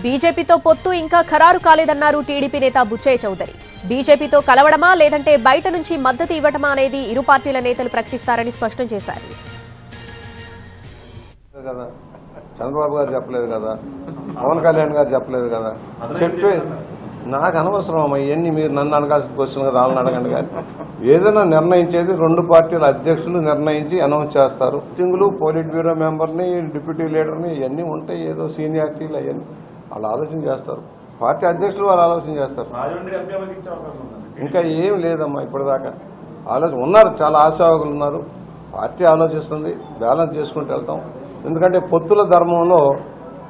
బీజేపీతో పొత్తు ఇంకా ఖరారు కాలేదన్నారు టీడీపీ నేత బుచ్చయ్య చౌదరి. బీజేపీతో కలవడమా లేదంటే బయట నుంచి మద్దతు ఇవ్వటమా అనేది ఇరు పార్టీల నేతలు ప్రకటిస్తారని స్పష్టం చేశారు. చంద్రబాబు గారు చెప్పలేదు కదా, పవన్ కళ్యాణ్ గారు చెప్పలేదు కదా, చెప్పే నాకు అనవసరం అమ్మా ఇవన్నీ. మీరు నన్ను అడగాల్సిన క్వశ్చన్ కదా, వాళ్ళని అడగండి. కానీ ఏదైనా నిర్ణయించేది రెండు పార్టీల అధ్యక్షులు నిర్ణయించి అనౌన్స్ చేస్తారు. సింగులు పోలిట్ బ్యూరో మెంబర్ని, డిప్యూటీ లీడర్ని ఇవన్నీ ఉంటాయి. ఏదో సీనియారిటీలు అవన్నీ వాళ్ళు ఆలోచన చేస్తారు. పార్టీ అధ్యక్షులు వాళ్ళు ఆలోచన చేస్తారు. ఇంకా ఏం లేదమ్మా ఇప్పటిదాకా ఆలోచన ఉన్నారు. చాలా ఆశావాకులు ఉన్నారు. పార్టీ ఆలోచిస్తుంది, బ్యాలెన్స్ చేసుకుంటూ వెళ్తాం. ఎందుకంటే పొత్తుల ధర్మంలో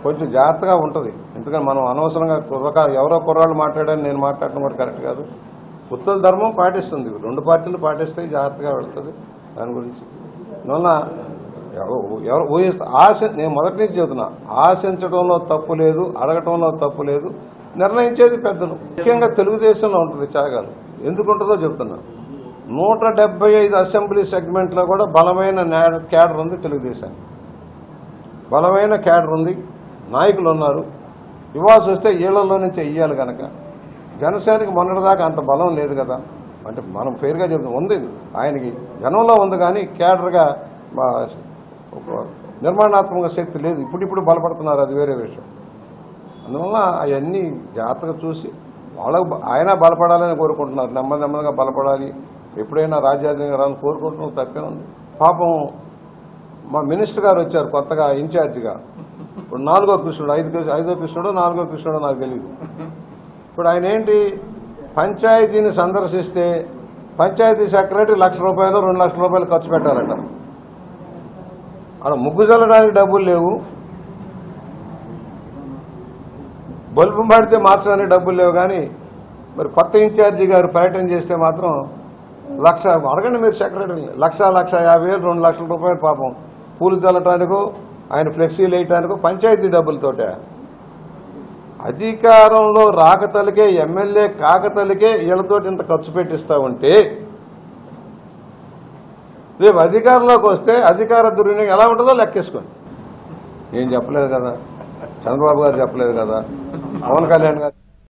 కొంచెం జాగ్రత్తగా ఉంటుంది. ఎందుకంటే మనం అనవసరంగా ఎవరో కుర్రాళ్ళు మాట్లాడారని నేను మాట్లాడటం కూడా కరెక్ట్ కాదు. పొత్తుల ధర్మం పాటిస్తుంది, రెండు పార్టీలు పాటిస్తాయి, జాగ్రత్తగా వెళ్తుంది. దాని గురించి ఎవరు ఆశ, నేను మొదటి నుంచి చెబుతున్నా, ఆశించడంలో తప్పు లేదు, అడగటంలో తప్పు లేదు, నిర్ణయించేది పెద్దలు. ముఖ్యంగా తెలుగుదేశంలో ఉంటుంది త్యాగాలు. ఎందుకుంటుందో చెబుతున్నా. 175 అసెంబ్లీ సెగ్మెంట్లో కూడా బలమైన క్యాడర్ ఉంది. తెలుగుదేశానికి బలమైన క్యాడర్ ఉంది, నాయకులు ఉన్నారు. ఇవ్వాల్సి వస్తే ఏళ్లలో నుంచి ఇయ్యాలి కనుక జనసేనకి మొన్నటిదాకా అంత బలం లేదు కదా. అంటే మనం ఫెయిర్గా చెప్తాం, ఉంది ఆయనకి జనంలో ఉంది, కానీ క్యాడర్గా నిర్మాణాత్మక శక్తి లేదు. ఇప్పుడు బలపడుతున్నారు, అది వేరే విషయం. అందువల్ల అవన్నీ జాగ్రత్తగా చూసి వాళ్ళకు ఆయన బలపడాలని కోరుకుంటున్నారు. నెమ్మదిగా బలపడాలి, ఎప్పుడైనా రాజ్యాధికారం రావాలని కోరుకుంటున్నాం, తప్పే ఉంది. పాపం మా మినిస్టర్ గారు వచ్చారు కొత్తగా ఇన్ఛార్జిగా. ఇప్పుడు 4వ కృష్ణుడు, 5వ కృష్ణుడు 4వ కృష్ణుడు నాకు తెలియదు. ఇప్పుడు ఆయన ఏంటి, పంచాయతీని సందర్శిస్తే పంచాయతీ సెక్రటరీ ₹1,00,000 ₹2,00,000 ఖర్చు పెట్టారట. అక్కడ ముగ్గు చల్లడానికి డబ్బులు లేవు, బల్బు పడితే మార్చడానికి డబ్బులు లేవు. కానీ మరి కొత్త ఇన్ఛార్జి గారు పర్యటన చేస్తే మాత్రం అడగండి మీరు సెక్రటరీని, ₹1,50,000 ₹2,00,000 పాపం పూలు చల్లటానికో ఆయన ఫ్లెక్సీలు వేయటానికో పంచాయతీ డబ్బులతోటే. అధికారంలో రాకతలికే, ఎమ్మెల్యే కాకతలికే వీళ్ళతోటి ఇంత ఖర్చు పెట్టిస్తా ఉంటే రేపు అధికారంలోకి వస్తే అధికార దుర్వినియోగం ఎలా ఉంటుందో లెక్కేసుకోండి. ఏం చెప్పలేదు కదా, చంద్రబాబు గారు చెప్పలేదు కదా, పవన్ కళ్యాణ్ గారు